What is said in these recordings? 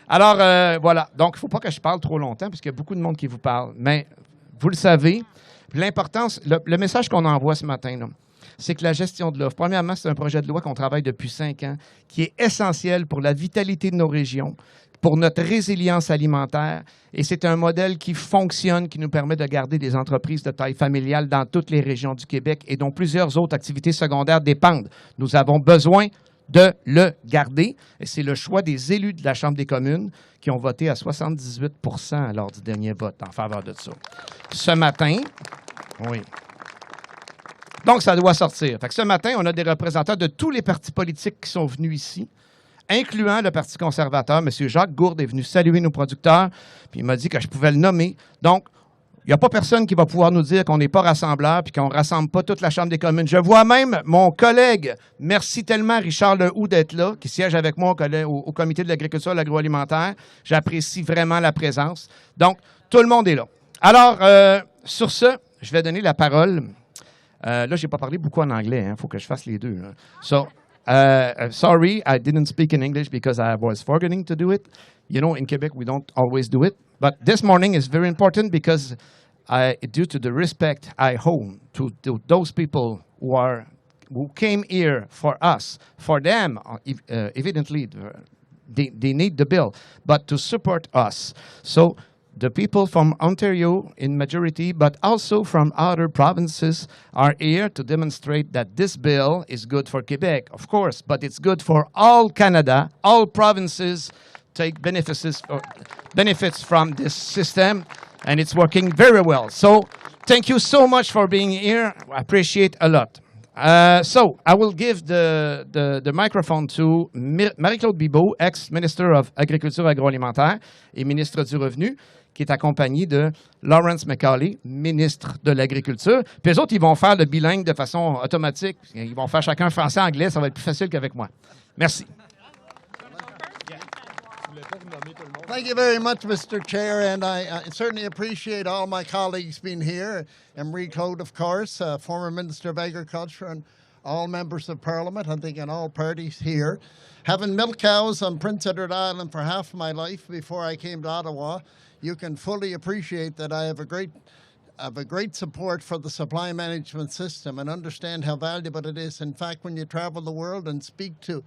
Alors, voilà. Donc, il ne faut pas que je parle trop longtemps, parce qu'il y a beaucoup de monde qui vous parle. Mais vous le savez, l'importance, le message qu'on envoie ce matin, là, c'est que la gestion de l'offre, premièrement, c'est un projet de loi qu'on travaille depuis 5 ans, qui est essentiel pour la vitalité de nos régions, pour notre résilience alimentaire. Et c'est un modèle qui fonctionne, qui nous permet de garder des entreprises de taille familiale dans toutes les régions du Québec et dont plusieurs autres activités secondaires dépendent. Nous avons besoin de le garder. Et c'est le choix des élus de la Chambre des communes qui ont voté à 78 % lors du dernier vote en faveur de ça. Ce matin, oui. Donc, ça doit sortir. Fait que ce matin, on a des représentants de tous les partis politiques qui sont venus ici, incluant le Parti conservateur. M. Jacques Gourde est venu saluer nos producteurs, puis il m'a dit que je pouvais le nommer. Donc, il n'y a pas personne qui va pouvoir nous dire qu'on n'est pas rassembleur puis qu'on ne rassemble pas toute la Chambre des communes. Je vois même mon collègue, merci tellement Richard Lehoux d'être là, qui siège avec moi au Comité de l'agriculture et de l'agroalimentaire. J'apprécie vraiment la présence. Donc, tout le monde est là. Alors, sur ce, je vais donner la parole. Là, je n'ai pas parlé beaucoup en anglais. Il faut que je fasse les deux. Là. So, sorry, I didn't speak in English because I was forgetting to do it. You know, in Quebec, we don't always do it. But this morning is very important because due to the respect I hold to those people who came here for us, for them, evidently, they need the bill, but to support us. So, the people from Ontario in majority, but also from other provinces, are here to demonstrate that this bill is good for Quebec, of course, but it's good for all Canada. All provinces take benefits from this system, and it's working very well. So, thank you so much for being here. I appreciate a lot. So, I will give the microphone to Marie-Claude Bibeau, ex-Minister of Agriculture agroalimentaire et ministre du Revenu, qui est accompagné de Lawrence McCauley, ministre de l'Agriculture. Puis eux autres, ils vont faire le bilingue de façon automatique. Ils vont faire chacun français-anglais. Ça va être plus facile qu'avec moi. Merci. Thank you very much, Mr. Chair, and I certainly appreciate all my colleagues being here. Emery Claude, of course, former Minister of Agriculture, and all members of Parliament, I think, and all parties here. Having milk cows on Prince Edward Island for half my life before I came to Ottawa, you can fully appreciate that I have a great support for the supply management system and understand how valuable it is. In fact, when you travel the world and speak to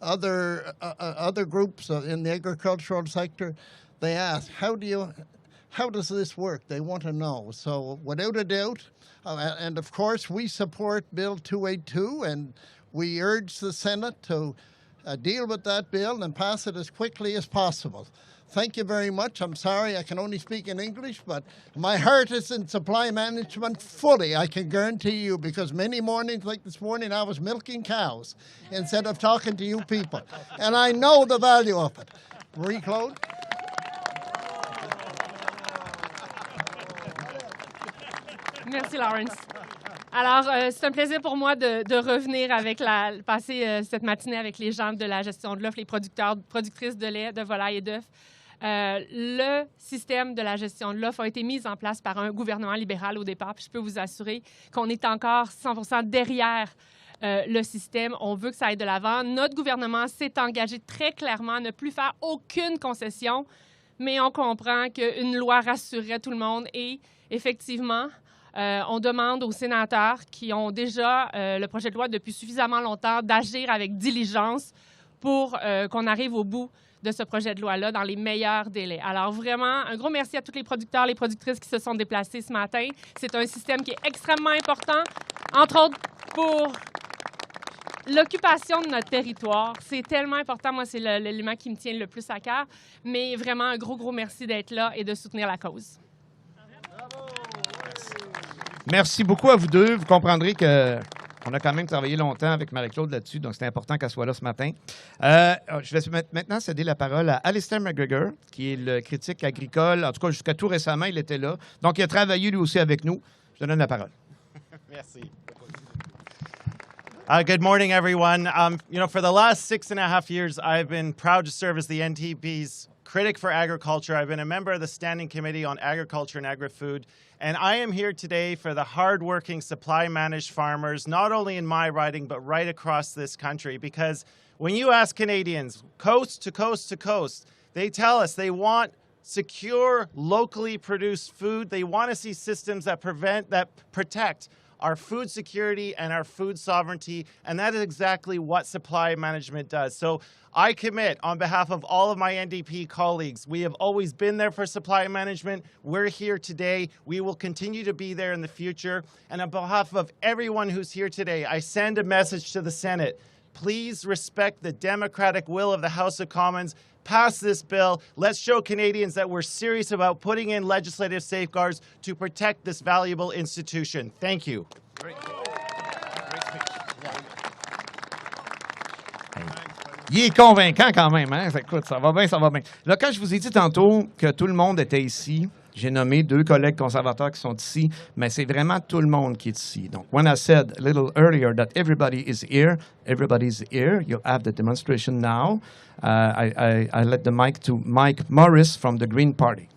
other groups in the agricultural sector, they ask, how does this work? They want to know. So without a doubt, and of course, we support Bill 282, and we urge the Senate to deal with that bill and pass it as quickly as possible. Thank you very much. I'm sorry I can only speak in English, but my heart is in supply management fully, I can guarantee you, because many mornings like this morning I was milking cows instead of talking to you people. And I know the value of it. Marie-Claude? Merci, Lawrence. Alors, c'est un plaisir pour moi de revenir passer cette matinée avec les gens de la gestion de l'offre, les producteurs, productrices de lait, de volaille et d'œufs. Le système de la gestion de l'offre a été mis en place par un gouvernement libéral au départ, puis je peux vous assurer qu'on est encore 100% derrière le système. On veut que ça aille de l'avant. Notre gouvernement s'est engagé très clairement à ne plus faire aucune concession, mais on comprend qu'une loi rassurerait tout le monde et effectivement, on demande aux sénateurs qui ont déjà le projet de loi depuis suffisamment longtemps d'agir avec diligence pour qu'on arrive au bout de ce projet de loi-là dans les meilleurs délais. Alors vraiment, un gros merci à tous les producteurs, les productrices qui se sont déplacés ce matin. C'est un système qui est extrêmement important, entre autres pour l'occupation de notre territoire. C'est tellement important. Moi, c'est l'élément qui me tient le plus à cœur. Mais vraiment, un gros merci d'être là et de soutenir la cause. Merci beaucoup à vous deux. Vous comprendrez qu'on a quand même travaillé longtemps avec Marie-Claude là-dessus, donc c'est important qu'elle soit là ce matin. Je vais maintenant céder la parole à Alistair McGregor, qui est le critique agricole. En tout cas, jusqu'à tout récemment, il était là. Donc, il a travaillé lui aussi avec nous. Je te donne la parole. Merci. Good morning, everyone. For the last 6.5 years, I've been proud to serve as the NTP's critic for agriculture. I've been a member of the Standing Committee on Agriculture and Agri-Food, and I am here today for the hardworking supply-managed farmers, not only in my riding, but right across this country, because when you ask Canadians, coast to coast to coast, They tell us they want secure, locally produced food. They want to see systems that protect our food security and our food sovereignty, and that is exactly what supply management does. So I commit on behalf of all of my NDP colleagues, we have always been there for supply management. We're here today. We will continue to be there in the future. And on behalf of everyone who's here today, I send a message to the Senate. Please respect the democratic will of the House of Commons. Pass this bill. Let's show Canadians that we're serious about putting in legislative safeguards to protect this valuable institution. Thank you. Il est convaincant quand même, hein? Écoute, ça va bien, ça va bien. Là, quand je vous ai dit tantôt que tout le monde était ici, j'ai nommé 2 collègues conservateurs qui sont ici, mais c'est vraiment tout le monde qui est ici. Donc, when I said a little earlier that everybody is here, everybody's here. You have the demonstration now. I let the mic to Mike Morris from the Green Party.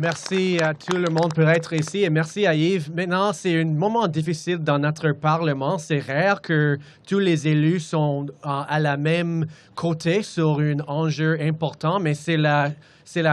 Merci à tout le monde pour être ici et merci à Yves. Maintenant, c'est un moment difficile dans notre Parlement. C'est rare que tous les élus sont à la même côté sur un enjeu important, mais c'est la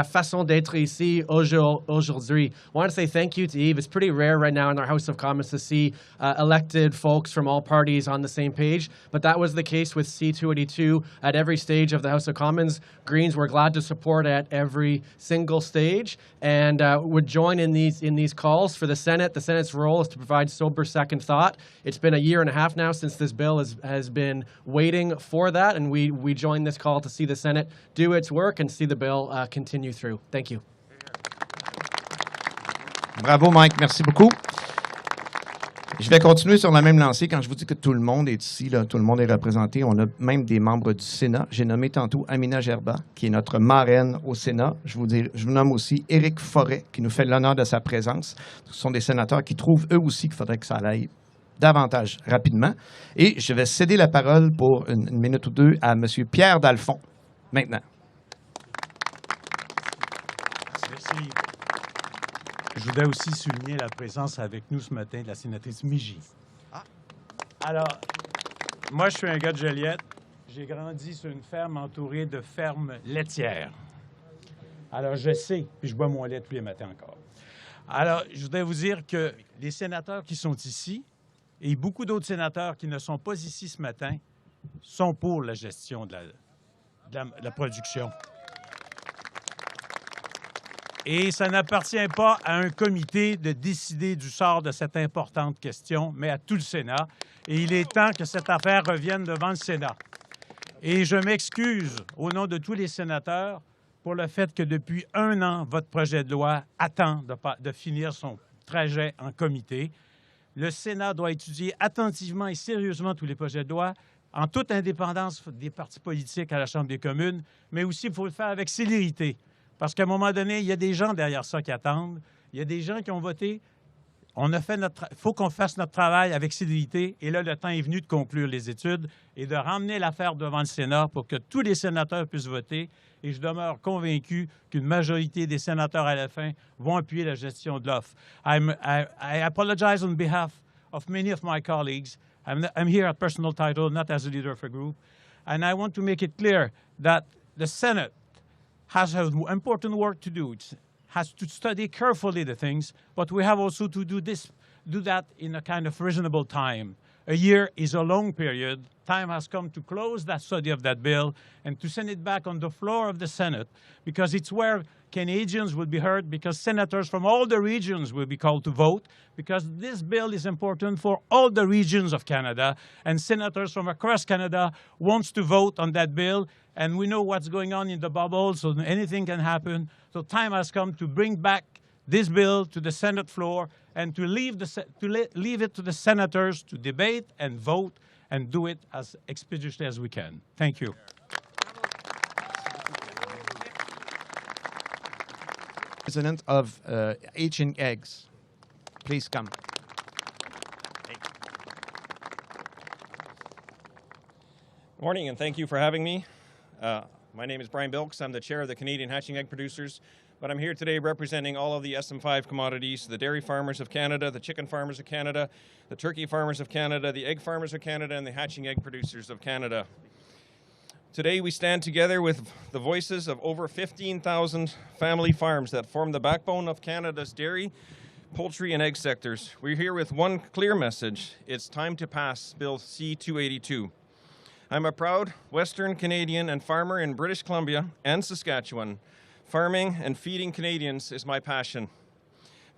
façon d'être ici aujourd'hui. I want to say thank you to Yves. It's pretty rare right now in our House of Commons to see elected folks from all parties on the same page, but that was the case with C-282 at every stage of the House of Commons. Greens were glad to support at every single stage and would join in these calls for the Senate. The Senate's role is to provide sober second thought. It's been a year and a half now since this bill has been waiting for that, and we join this call to see the Senate do its work and see the bill continue through. Thank you. Bravo, Mike. Merci beaucoup. Je vais continuer sur la même lancée. Quand je vous dis que tout le monde est ici, là, tout le monde est représenté, on a même des membres du Sénat. J'ai nommé tantôt Amina Gerba, qui est notre marraine au Sénat. Je vous nomme aussi Éric Forêt, qui nous fait l'honneur de sa présence. Ce sont des sénateurs qui trouvent eux aussi qu'il faudrait que ça aille davantage rapidement. Et je vais céder la parole pour une minute ou deux à M. Pierre Dalphond, maintenant. Merci. Je voudrais aussi souligner la présence avec nous ce matin de la sénatrice Migy. Alors, moi, je suis un gars de Joliette. J'ai grandi sur une ferme entourée de fermes laitières. Alors, je sais, puis je bois mon lait tous les matins encore. Alors, je voudrais vous dire que les sénateurs qui sont ici et beaucoup d'autres sénateurs qui ne sont pas ici ce matin sont pour la gestion de la production. Et ça n'appartient pas à un comité de décider du sort de cette importante question, mais à tout le Sénat. Et il est temps que cette affaire revienne devant le Sénat. Et je m'excuse au nom de tous les sénateurs pour le fait que depuis 1 an, votre projet de loi attend de finir son trajet en comité. Le Sénat doit étudier attentivement et sérieusement tous les projets de loi, en toute indépendance des partis politiques à la Chambre des communes, mais aussi il faut le faire avec célérité. Parce qu'à un moment donné, il y a des gens derrière ça qui attendent. Il y a des gens qui ont voté. Il faut qu'on fasse notre travail avec célérité. Et là, le temps est venu de conclure les études et de ramener l'affaire devant le Sénat pour que tous les sénateurs puissent voter. Et je demeure convaincu qu'une majorité des sénateurs à la fin vont appuyer la gestion de l'offre. I apologize on behalf of many of my colleagues. I'm here at personal title, not as a leader of a group. And I want to make it clear that the Senate has important work to do. It has to study carefully the things, but we have also to do that in a kind of reasonable time. A year is a long period. Time has come to close that study of that bill and to send it back on the floor of the Senate because it's where Canadians will be heard, because senators from all the regions will be called to vote, because this bill is important for all the regions of Canada, and senators from across Canada wants to vote on that bill, and we know what's going on in the bubble, so anything can happen. So time has come to bring back this bill to the Senate floor and to leave it to the senators to debate and vote and do it as expeditiously as we can. Thank you. President of Hatching Eggs, please come. Morning, and thank you for having me. My name is Brian Bilks. I'm the chair of the Canadian Hatching Egg Producers, but I'm here today representing all of the SM5 commodities, the dairy farmers of Canada, the chicken farmers of Canada, the turkey farmers of Canada, the egg farmers of Canada, and the hatching egg producers of Canada. Today, we stand together with the voices of over 15,000 family farms that form the backbone of Canada's dairy, poultry, and egg sectors. We're here with one clear message. It's time to pass Bill C-282. I'm a proud Western Canadian and farmer in British Columbia and Saskatchewan. Farming and feeding Canadians is my passion.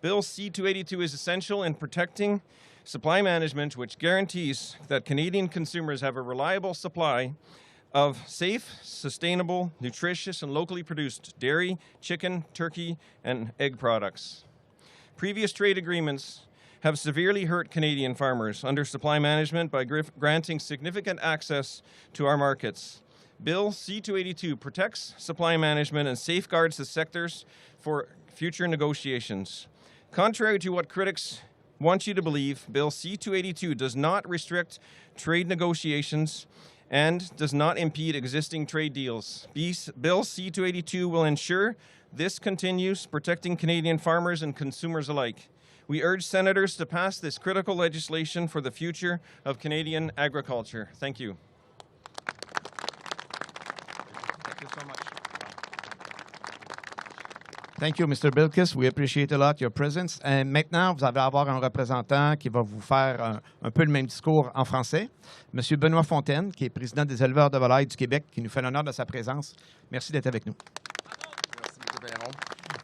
Bill C-282 is essential in protecting supply management, which guarantees that Canadian consumers have a reliable supply of safe, sustainable, nutritious, and locally produced dairy, chicken, turkey, and egg products. Previous trade agreements have severely hurt Canadian farmers under supply management by granting significant access to our markets. Bill C-282 protects supply management and safeguards the sectors for future negotiations. Contrary to what critics want you to believe, Bill C-282 does not restrict trade negotiations and does not impede existing trade deals. Bill C-282 will ensure this continues protecting Canadian farmers and consumers alike. We urge senators to pass this critical legislation for the future of Canadian agriculture. Thank you. Thank you so much. Thank you, Mr. Bilkis. We appreciate a lot your presence. Maintenant, vous allez avoir un représentant qui va vous faire un peu le même discours en français. Monsieur Benoît Fontaine, qui est président des éleveurs de volailles du Québec, qui nous fait l'honneur de sa présence. Merci d'être avec nous. Merci, M. Perron.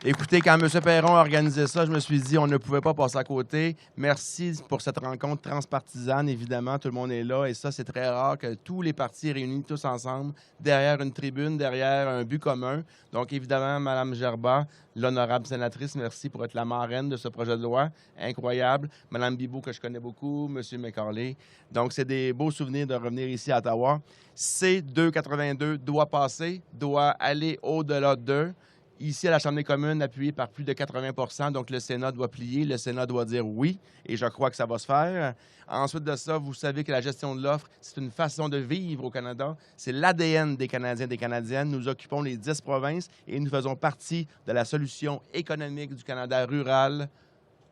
Écoutez, quand M. Perron a organisé ça, je me suis dit on ne pouvait pas passer à côté. Merci pour cette rencontre transpartisane. Évidemment, tout le monde est là et ça, c'est très rare que tous les partis réunis tous ensemble derrière une tribune, derrière un but commun. Donc, évidemment, Mme Gerba, l'honorable sénatrice, merci pour être la marraine de ce projet de loi. Incroyable. Mme Bibot, que je connais beaucoup, M. McCarley. Donc, c'est des beaux souvenirs de revenir ici à Ottawa. C-282 doit passer, doit aller au-delà d'eux. Ici, à la Chambre des communes, appuyé par plus de 80 %, donc le Sénat doit plier, le Sénat doit dire oui, et je crois que ça va se faire. Ensuite de ça, vous savez que la gestion de l'offre, c'est une façon de vivre au Canada. C'est l'ADN des Canadiens et des Canadiennes. Nous occupons les 10 provinces et nous faisons partie de la solution économique du Canada rural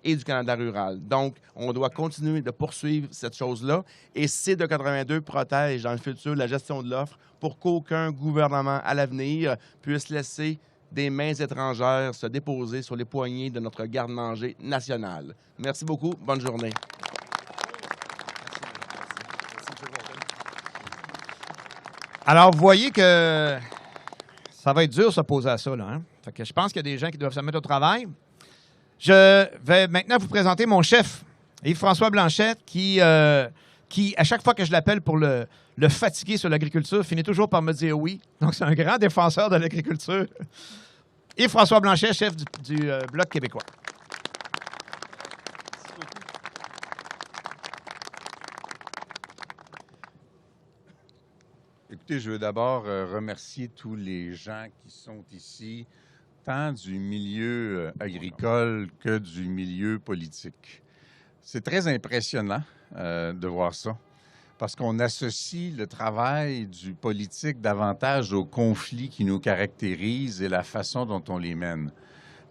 et du Canada rural. Donc, on doit continuer de poursuivre cette chose-là. Et C-282 protège dans le futur la gestion de l'offre pour qu'aucun gouvernement à l'avenir puisse laisser des mains étrangères se déposer sur les poignées de notre garde-manger nationale. Merci beaucoup. Bonne journée. Alors, vous voyez que ça va être dur de s'opposer à ça, là. Hein? Fait que je pense qu'il y a des gens qui doivent se mettre au travail. Je vais maintenant vous présenter mon chef, Yves-François Blanchette, qui, à chaque fois que je l'appelle pour le fatiguer sur l'agriculture, finit toujours par me dire oui. Donc, c'est un grand défenseur de l'agriculture. Yves-François Blanchet, chef du Bloc québécois. Écoutez, je veux d'abord remercier tous les gens qui sont ici, tant du milieu agricole que du milieu politique. C'est très impressionnant de voir ça, parce qu'on associe le travail du politique davantage aux conflits qui nous caractérisent et la façon dont on les mène.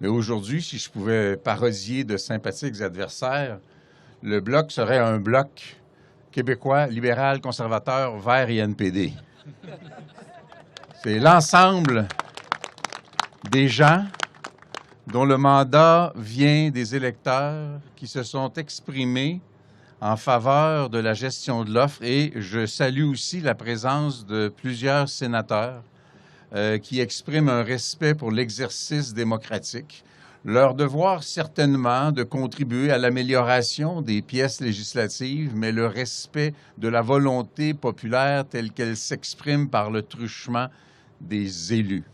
Mais aujourd'hui, si je pouvais parodier de sympathiques adversaires, le Bloc serait un bloc québécois, libéral, conservateur, vert et NPD. C'est l'ensemble des gens dont le mandat vient des électeurs qui se sont exprimés en faveur de la gestion de l'offre et je salue aussi la présence de plusieurs sénateurs qui expriment un respect pour l'exercice démocratique. Leur devoir, certainement, de contribuer à l'amélioration des pièces législatives, mais le respect de la volonté populaire telle qu'elle s'exprime par le truchement des élus.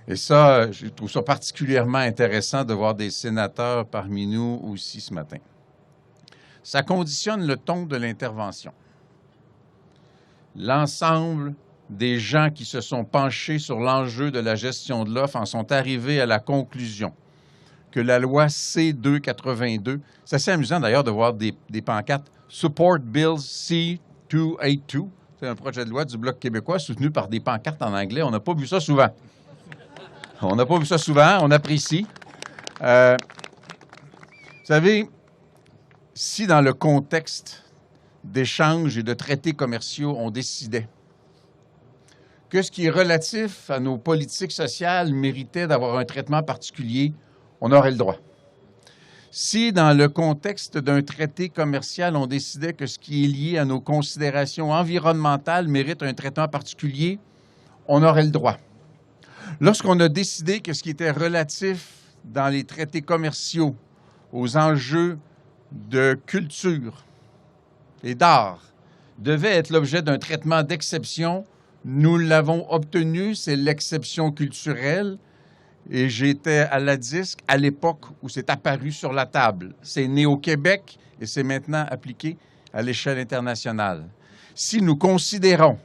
Et ça, je trouve ça particulièrement intéressant de voir des sénateurs parmi nous aussi ce matin. Ça conditionne le ton de l'intervention. L'ensemble des gens qui se sont penchés sur l'enjeu de la gestion de l'offre en sont arrivés à la conclusion que la loi C-282, c'est assez amusant d'ailleurs de voir des pancartes « Support Bill C-282 », c'est un projet de loi du Bloc québécois soutenu par des pancartes en anglais. On n'a pas vu ça souvent. On n'a pas vu ça souvent, on apprécie. Vous savez, si dans le contexte d'échanges et de traités commerciaux, on décidait que ce qui est relatif à nos politiques sociales méritait d'avoir un traitement particulier, on aurait le droit. Si, dans le contexte d'un traité commercial, on décidait que ce qui est lié à nos considérations environnementales mérite un traitement particulier, on aurait le droit. Lorsqu'on a décidé que ce qui était relatif dans les traités commerciaux aux enjeux de culture et d'art devait être l'objet d'un traitement d'exception, nous l'avons obtenu, c'est l'exception culturelle. Et j'étais à la DISC à l'époque où c'est apparu sur la table. C'est né au Québec et c'est maintenant appliqué à l'échelle internationale. Si nous considérons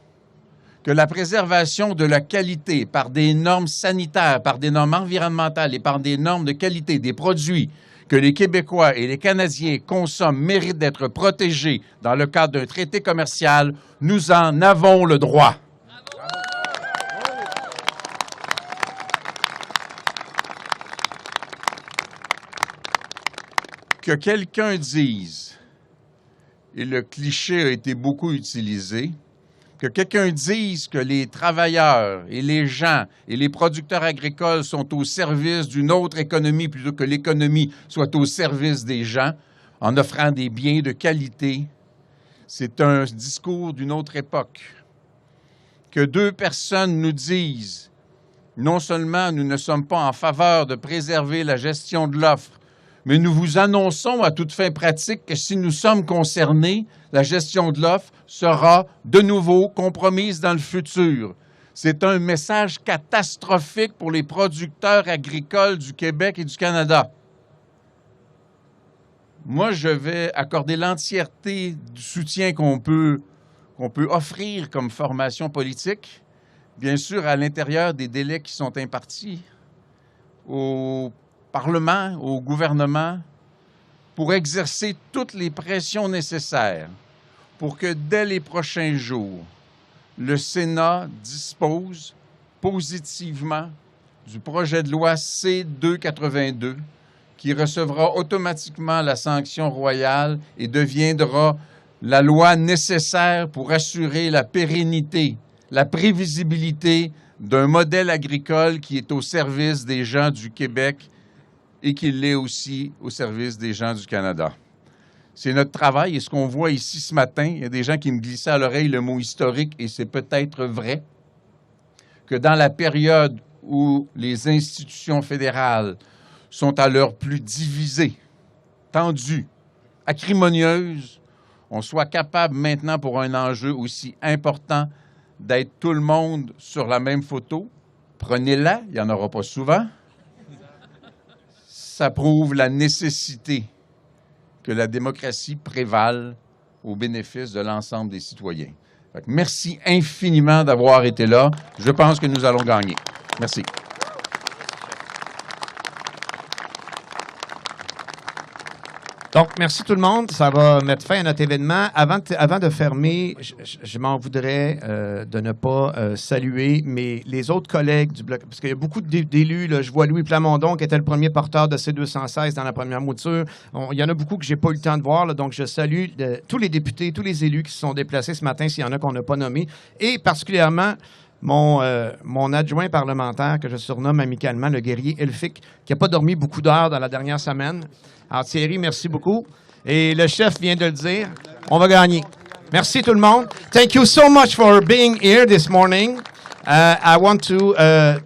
que la préservation de la qualité par des normes sanitaires, par des normes environnementales et par des normes de qualité des produits que les Québécois et les Canadiens consomment méritent d'être protégés dans le cadre d'un traité commercial, nous en avons le droit. Que quelqu'un dise, et le cliché a été beaucoup utilisé, que quelqu'un dise que les travailleurs et les gens et les producteurs agricoles sont au service d'une autre économie plutôt que l'économie soit au service des gens en offrant des biens de qualité, c'est un discours d'une autre époque. Que deux personnes nous disent, non seulement nous ne sommes pas en faveur de préserver la gestion de l'offre, mais nous vous annonçons à toute fin pratique que si nous sommes concernés, la gestion de l'offre sera de nouveau compromise dans le futur. C'est un message catastrophique pour les producteurs agricoles du Québec et du Canada. Moi, je vais accorder l'entièreté du soutien qu'on peut offrir comme formation politique, bien sûr à l'intérieur des délais qui sont impartis au Parlement, au gouvernement, pour exercer toutes les pressions nécessaires pour que dès les prochains jours, le Sénat dispose positivement du projet de loi C-282 qui recevra automatiquement la sanction royale et deviendra la loi nécessaire pour assurer la pérennité, la prévisibilité d'un modèle agricole qui est au service des gens du Québec et qui l'est aussi au service des gens du Canada. C'est notre travail et ce qu'on voit ici ce matin, il y a des gens qui me glissaient à l'oreille le mot historique et c'est peut-être vrai que dans la période où les institutions fédérales sont à leur plus divisées, tendues, acrimonieuses, on soit capable maintenant pour un enjeu aussi important d'être tout le monde sur la même photo. Prenez-la, il n'y en aura pas souvent. Ça prouve la nécessité que la démocratie prévale au bénéfice de l'ensemble des citoyens. Merci infiniment d'avoir été là. Je pense que nous allons gagner. Merci. Donc, merci tout le monde. Ça va mettre fin à notre événement. Avant de fermer, je m'en voudrais de ne pas saluer les autres collègues du Bloc, parce qu'il y a beaucoup d'élus. Là, je vois Louis Plamondon, qui était le premier porteur de C-216 dans la première mouture. Il y en a beaucoup que je n'ai pas eu le temps de voir. Là, donc, je salue tous les députés, tous les élus qui se sont déplacés ce matin, s'il y en a qu'on n'a pas nommés, et particulièrement mon adjoint parlementaire, que je surnomme amicalement le guerrier Elphick, qui n'a pas dormi beaucoup d'heures dans la dernière semaine. Alors Thierry, merci beaucoup. Et le chef vient de le dire, on va gagner. Merci tout le monde. Thank you so much for being here this morning. I want to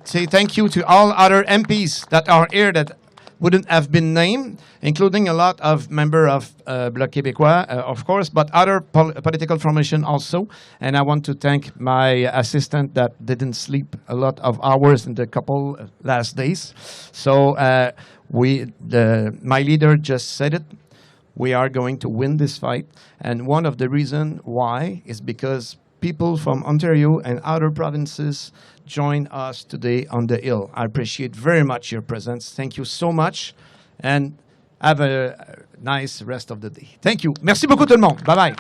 say thank you to all other MPs that are here that wouldn't have been named, including a lot of members of Bloc Québécois, of course, but other political formation also. And I want to thank my assistant that didn't sleep a lot of hours in the couple last days. So my leader just said it. We are going to win this fight. And one of the reasons why is because people from Ontario and other provinces join us today on the Hill. I appreciate very much your presence. Thank you so much. And have a nice rest of the day. Thank you. Merci beaucoup tout le monde. Bye-bye.